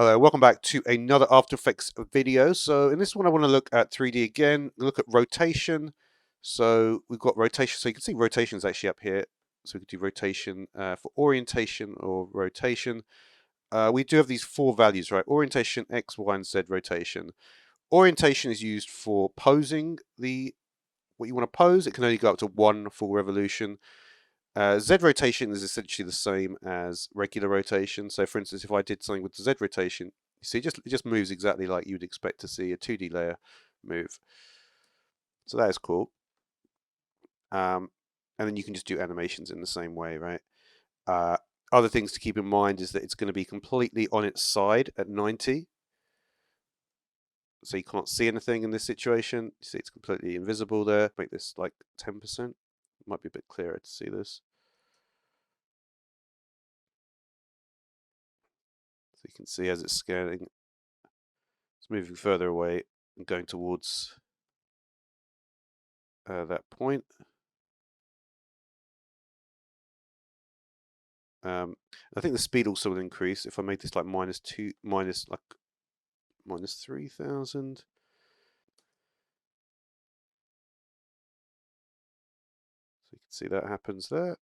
Hello, welcome back to another After Effects video. So in this one, I want to look at 3D again, look at rotation. So we've got rotation. So you can see rotation is actually up here. So we could do rotation for orientation or rotation. We do have these four values, right? Orientation, X, Y, and Z rotation. Orientation is used for posing what you want to pose. It can only go up to 1 full revolution. Z rotation is essentially the same as regular rotation. So for instance, if I did something with the Z rotation, you see it just moves exactly like you'd expect to see a 2D layer move. So that is cool. And then you can just do animations in the same way, right? Other things to keep in mind is that it's going to be completely on its side at 90. So you can't see anything in this situation. You see it's completely invisible there. Make this like 10%. Might be a bit clearer to see this. So you can see as it's scaling, it's moving further away and going towards that point. I think the speed also will increase if I make this like minus 3,000. So you can see that happens there.